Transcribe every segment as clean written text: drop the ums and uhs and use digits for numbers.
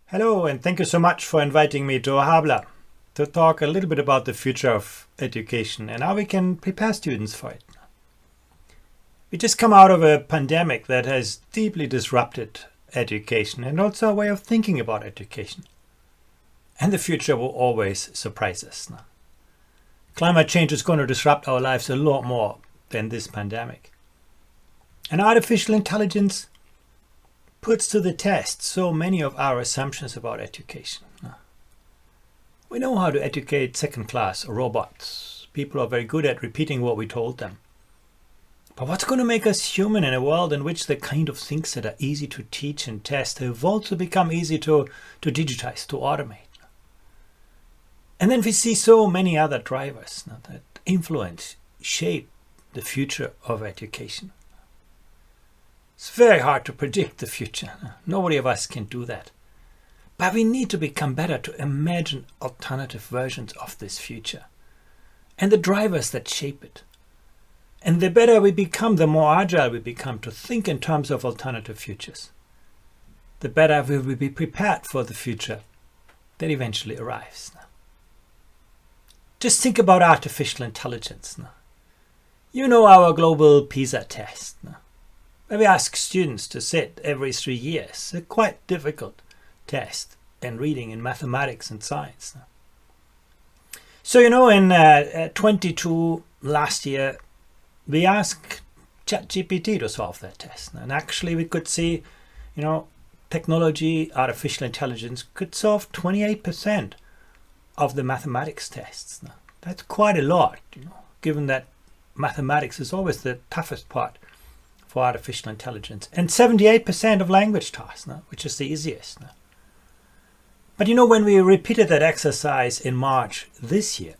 Hello, and thank you so much for inviting me to Habla to talk a little bit about the future of education and how we can prepare students for it. We just come out of a pandemic that has deeply disrupted education and also our way of thinking about education. And the future will always surprise us. Climate change is going to disrupt our lives a lot more than this pandemic. And artificial intelligence puts to the test so many of our assumptions about education. We know how to educate second-class robots. People are very good at repeating what we told them. But what's going to make us human in a world in which the kind of things that are easy to teach and test have also become easy to digitize, to automate? And then we see so many other drivers that influence, shape the future of education. It's very hard to predict the future. Nobody of us can do that. But we need to become better to imagine alternative versions of this future and the drivers that shape it. And the better we become, the more agile we become to think in terms of alternative futures. The better we will be prepared for the future that eventually arrives. Just think about artificial intelligence. You know our global PISA test, where we ask students to sit every 3 years, a quite difficult test in reading, in mathematics and science. So, in 22 last year, we asked ChatGPT to solve that test. And actually we could see, technology, artificial intelligence could solve 28% of the mathematics tests. Now, that's quite a lot, given that mathematics is always the toughest part for artificial intelligence, and 78% of language tasks, which is the easiest. But when we repeated that exercise in March this year,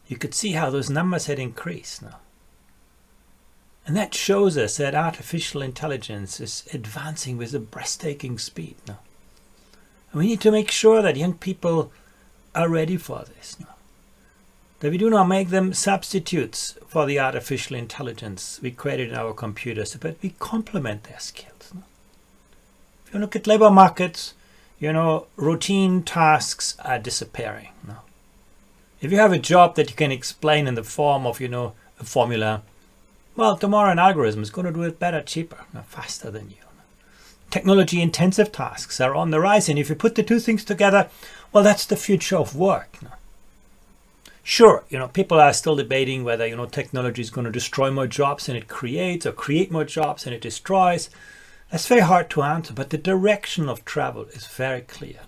you could see how those numbers had increased. And that shows us that artificial intelligence is advancing with a breathtaking speed. And we need to make sure that young people are ready for this. That we do not make them substitutes for the artificial intelligence we created in our computers, but we complement their skills. If you look at labor markets, routine tasks are disappearing. If you have a job that you can explain in the form of, a formula, well, tomorrow an algorithm is going to do it better, cheaper, faster than you. Technology-intensive tasks are on the rise, and if you put the two things together, well, that's the future of work. Sure, people are still debating whether, technology is going to destroy more jobs than it creates or create more jobs than it destroys. That's very hard to answer, but the direction of travel is very clear.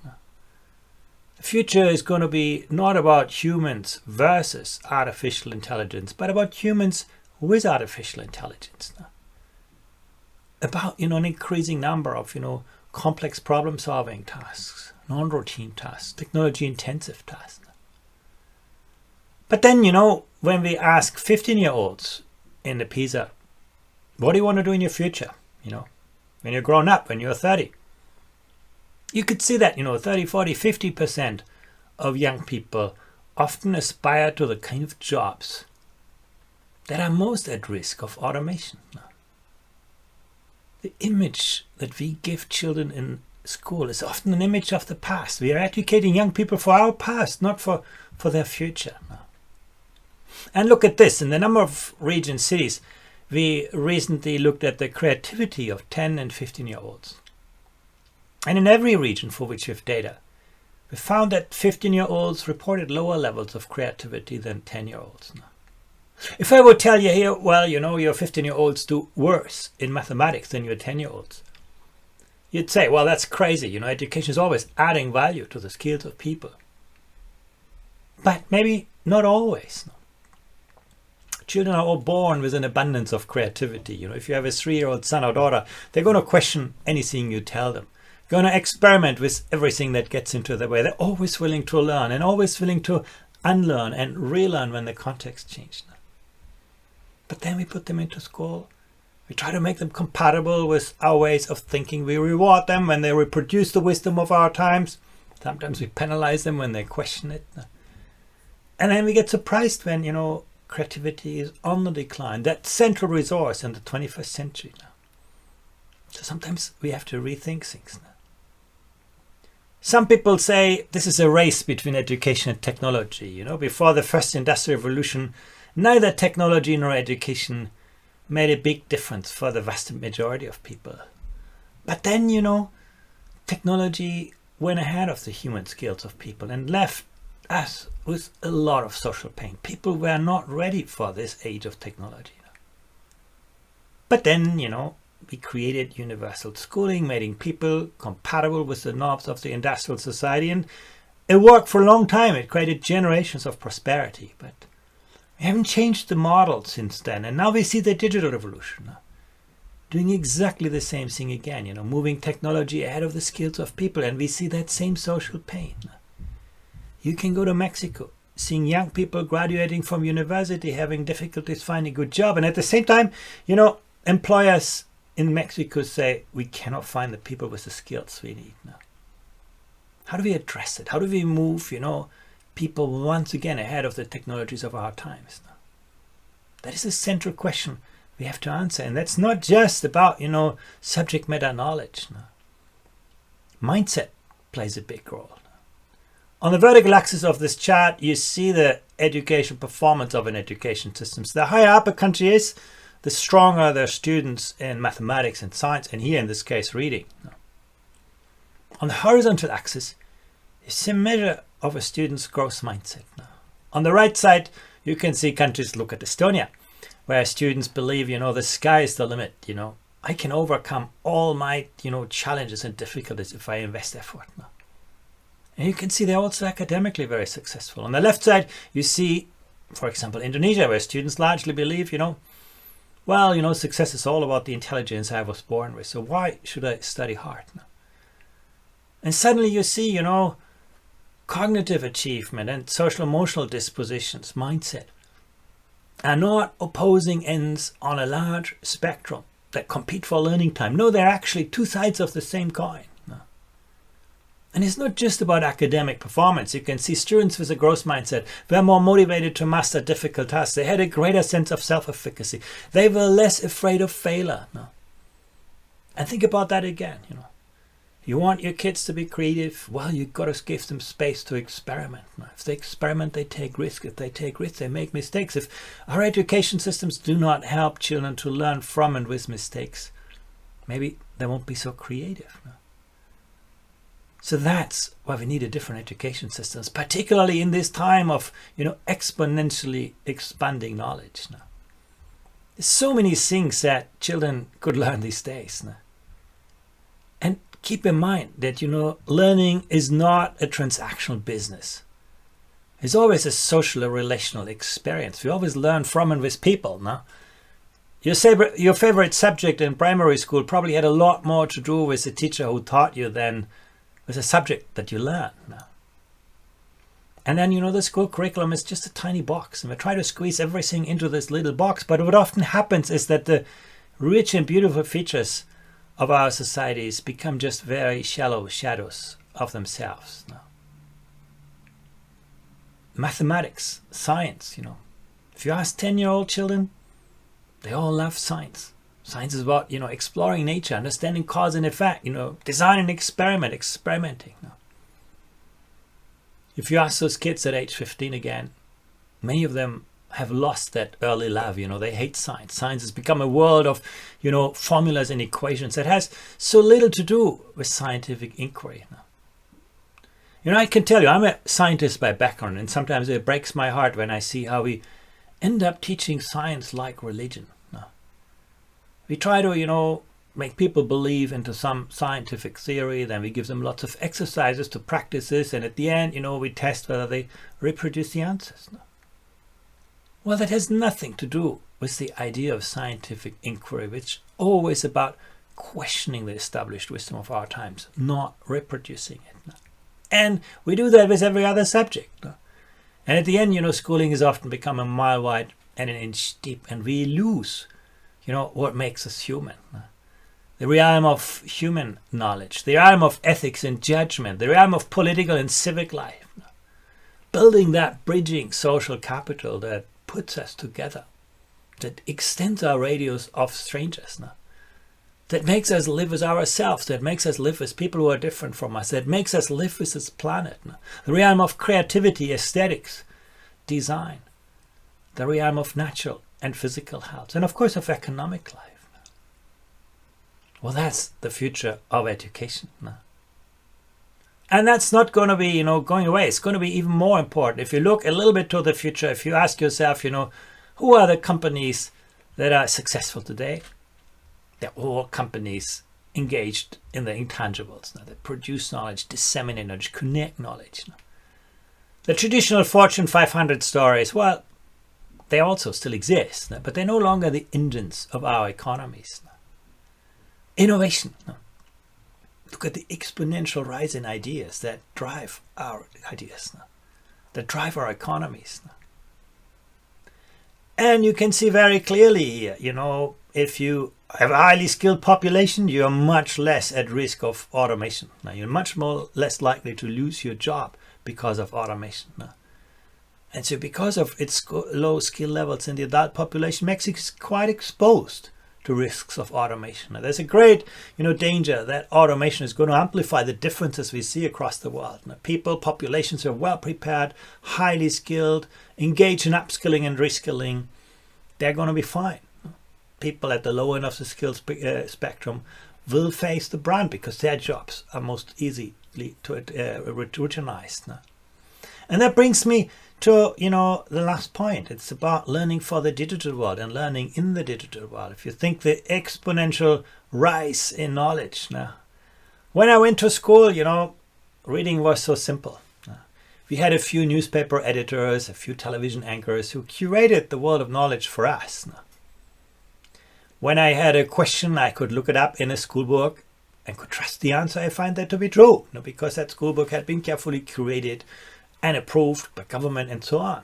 The future is going to be not about humans versus artificial intelligence, but about humans with artificial intelligence. About, an increasing number of, complex problem-solving tasks, non-routine tasks, technology-intensive tasks. But then, when we ask 15-year-olds in the PISA, what do you want to do in your future? When you're grown up, when you're 30. You could see that, 30, 40, 50% of young people often aspire to the kind of jobs that are most at risk of automation. The image that we give children in school is often an image of the past. We are educating young people for our past, not for their future. And look at this. In the number of region cities, we recently looked at the creativity of 10 and 15-year-olds. And in every region for which we have data, we found that 15-year-olds reported lower levels of creativity than 10-year-olds. If I would tell you here, well, your 15-year-olds do worse in mathematics than your 10-year-olds, you'd say, well, that's crazy. Education is always adding value to the skills of people. But maybe not always. Children are all born with an abundance of creativity. If you have a 3-year-old son or daughter, they're going to question anything you tell them. Going to experiment with everything that gets into their way. They're always willing to learn and always willing to unlearn and relearn when the context changes. But then we put them into school. We try to make them compatible with our ways of thinking. We reward them when they reproduce the wisdom of our times. Sometimes we penalize them when they question it. And then we get surprised when, creativity is on the decline, that central resource in the 21st century now. So sometimes we have to rethink things now. Some people say this is a race between education and technology. You know, before the first industrial revolution, neither technology nor education made a big difference for the vast majority of people. But then, you know, technology went ahead of the human skills of people and left us with a lot of social pain. People were not ready for this age of technology. But then, you know, we created universal schooling, making people compatible with the norms of the industrial society, and it worked for a long time. It created generations of prosperity, but we haven't changed the model since then. And now we see the digital revolution doing exactly the same thing again, you know, moving technology ahead of the skills of people, and we see that same social pain. You can go to Mexico, seeing young people graduating from university, having difficulties finding a good job, and at the same time, you know, employers in Mexico say we cannot find the people with the skills we need now. How do we address it? How do we move, you know, people once again ahead of the technologies of our times now? That is a central question we have to answer, and that's not just about, you know, subject matter knowledge. No. Mindset plays a big role. On the vertical axis of this chart, you see the education performance of an education system. So the higher up a country is, the stronger their students in mathematics and science, and here in this case reading. On the horizontal axis is a measure of a student's growth mindset. On the right side, you can see countries, look at Estonia, where students believe, you know, the sky is the limit, you know, I can overcome all my, you know, challenges and difficulties if I invest effort. And you can see they're also academically very successful. On the left side, you see, for example, Indonesia, where students largely believe, you know, well, you know, success is all about the intelligence I was born with, so why should I study hard? And suddenly you see, you know, cognitive achievement and social emotional dispositions, mindset, are not opposing ends on a large spectrum that compete for learning time. No, they're actually two sides of the same coin. And it's not just about academic performance. You can see students with a growth mindset were more motivated to master difficult tasks. They had a greater sense of self-efficacy. They were less afraid of failure. And think about that again. You know, you want your kids to be creative. Well, you got to give them space to experiment. If they experiment, they take risks. If they take risks, they make mistakes. If our education systems do not help children to learn from and with mistakes, maybe they won't be so creative. So that's why we need a different education systems, particularly in this time of, you know, exponentially expanding knowledge. There's so many things that children could learn these days. And keep in mind that, you know, learning is not a transactional business. It's always a social or relational experience. We always learn from and with people. Your favorite subject in primary school probably had a lot more to do with the teacher who taught you than with a subject that you learn. And then, you know, the school curriculum is just a tiny box, and we try to squeeze everything into this little box. But what often happens is that the rich and beautiful features of our societies become just very shallow shadows of themselves. Mathematics, science, you know, if you ask 10-year-old children, they all love science. Science is about, you know, exploring nature, understanding cause and effect, you know, design and experiment, experimenting. If you ask those kids at age 15 again, many of them have lost that early love. You know, they hate science. Science has become a world of, you know, formulas and equations that has so little to do with scientific inquiry. You know, I can tell you, I'm a scientist by background, and sometimes it breaks my heart when I see how we end up teaching science like religion. We try to, you know, make people believe into some scientific theory, then we give them lots of exercises to practice this, and at the end, you know, we test whether they reproduce the answers. Well, that has nothing to do with the idea of scientific inquiry, which is always about questioning the established wisdom of our times, not reproducing it. And we do that with every other subject. And at the end, you know, schooling has often become a mile wide and an inch deep, and we lose, you know, what makes us human. The realm of human knowledge, the realm of ethics and judgment, the realm of political and civic life. Building that bridging social capital that puts us together, that extends our radius of strangers. that makes us live as ourselves, that makes us live as people who are different from us, that makes us live with this planet. The realm of creativity, aesthetics, design, the realm of natural and physical health, and of course of economic life. Well, that's the future of education. And that's not going to be, going away. It's going to be even more important. If you look a little bit to the future, if you ask yourself, who are the companies that are successful today? They're all companies engaged in the intangibles, that produce knowledge, disseminate knowledge, connect knowledge. The traditional Fortune 500 stories, well, they also still exist, but they're no longer the engines of our economies. Innovation. Look at the exponential rise in ideas that drive our ideas, that drive our economies. And you can see very clearly here, if you have a highly skilled population, you are much less at risk of automation. Now, you're much less likely to lose your job because of automation. And so because of its low skill levels in the adult population, makes it quite exposed to risks of automation. Now, there's a great danger that automation is going to amplify the differences we see across the world. Now, populations are well prepared, highly skilled, engaged in upskilling and reskilling. They're going to be fine. People at the low end of the skills spectrum will face the brunt because their jobs are most easily routinized. And that brings me to the last point. It's about learning for the digital world and learning in the digital world. If you think the exponential rise in knowledge. Now, when I went to school, reading was so simple. We had a few newspaper editors, a few television anchors who curated the world of knowledge for us. When I had a question, I could look it up in a school book and could trust the answer. I find that to be true, because that school book had been carefully curated and approved by government and so on.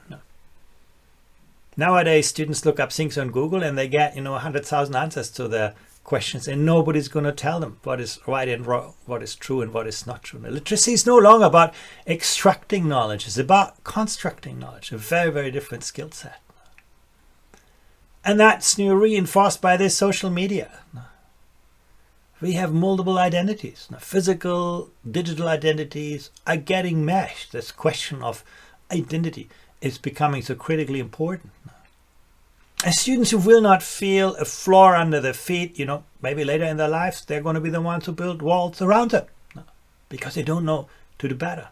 Nowadays, students look up things on Google and they get 100,000 answers to their questions, and nobody's going to tell them what is right and wrong, what is true and what is not true. Now, literacy is no longer about extracting knowledge. It's about constructing knowledge, a very, very different skill set. And that's reinforced by this social media. We have multiple identities. Physical, digital identities are getting meshed. This question of identity is becoming so critically important. And students who will not feel a floor under their feet, maybe later in their lives, they're going to be the ones who build walls around them because they don't know to do better.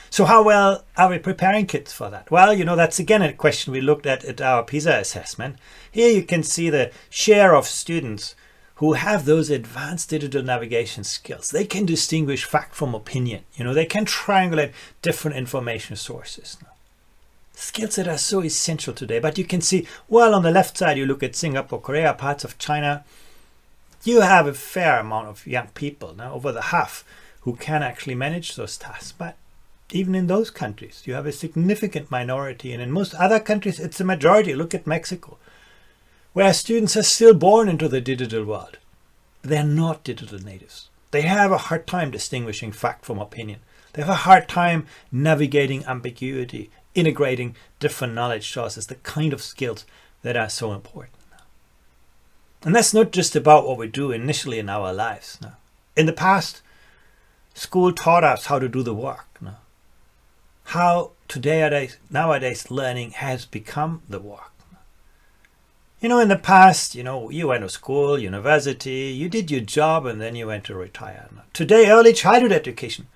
So how well are we preparing kids for that? Well, that's again a question we looked at our PISA assessment. Here you can see the share of students who have those advanced digital navigation skills. They can distinguish fact from opinion. They can triangulate different information sources. Skills that are so essential today. But you can see, well, on the left side, you look at Singapore, Korea, parts of China. You have a fair amount of young people, now over the half, who can actually manage those tasks. But even in those countries, you have a significant minority. And in most other countries, it's a majority. Look at Mexico, where students are still born into the digital world. They're not digital natives. They have a hard time distinguishing fact from opinion. They have a hard time navigating ambiguity, integrating different knowledge sources, the kind of skills that are so important. And that's not just about what we do initially in our lives. In the past, school taught us how to do the work. How nowadays learning has become the work. In the past, you went to school, university, you did your job, and then you went to retire. Today, early childhood education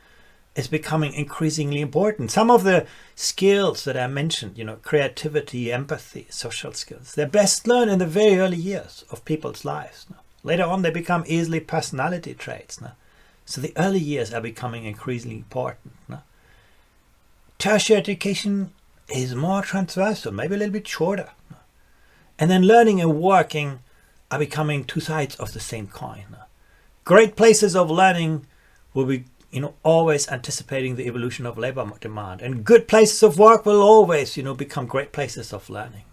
is becoming increasingly important. Some of the skills that I mentioned, creativity, empathy, social skills, they're best learned in the very early years of people's lives. Later on, they become easily personality traits. So the early years are becoming increasingly important. Tertiary education is more transversal, maybe a little bit shorter. And then learning and working are becoming two sides of the same coin. Great places of learning will be, always anticipating the evolution of labor demand. And good places of work will always, become great places of learning.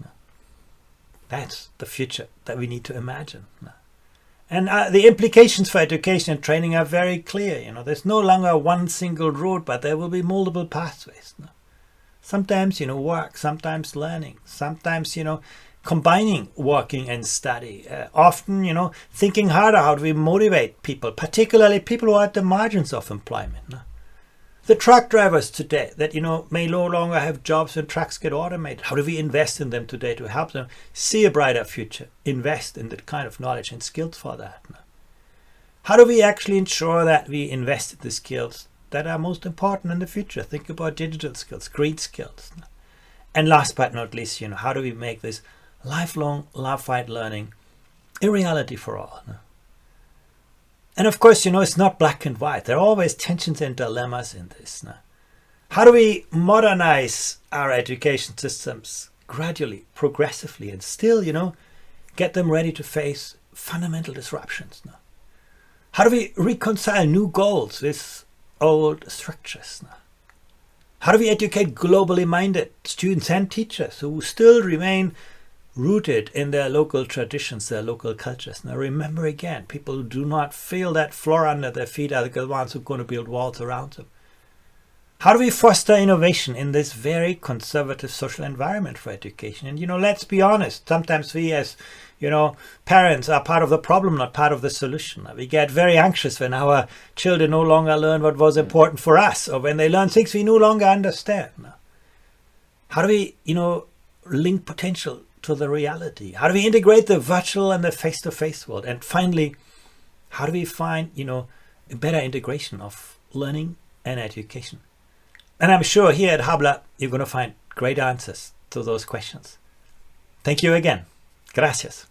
That's the future that we need to imagine. And the implications for education and training are very clear. There's no longer one single route, but there will be multiple pathways. Sometimes, work, sometimes learning, sometimes, combining working and study. Often, thinking harder, how do we motivate people, particularly people who are at the margins of employment. No? The truck drivers today that, may no longer have jobs when trucks get automated. How do we invest in them today to help them see a brighter future? Invest in that kind of knowledge and skills for that. No? How do we actually ensure that we invest in the skills that are most important in the future? Think about digital skills, green skills. No? And last but not least, how do we make this lifelong life-wide learning a reality for all? No? And of course, it's not black and white. There are always tensions and dilemmas in this. No? How do we modernize our education systems gradually, progressively, and still, get them ready to face fundamental disruptions? No? How do we reconcile new goals with old structures? No? How do we educate globally minded students and teachers who still remain rooted in their local traditions, their local cultures? Now remember again, people who do not feel that floor under their feet are the ones who are going to build walls around them. How do we foster innovation in this very conservative social environment for education? And let's be honest, sometimes we as parents are part of the problem, not part of the solution. We get very anxious when our children no longer learn what was important for us, or when they learn things we no longer understand. How do we link potential to the reality? How do we integrate the virtual and the face-to-face world? And finally, how do we find a better integration of learning and education? And I'm sure here at Hable you're going to find great answers to those questions. Thank you again. Gracias.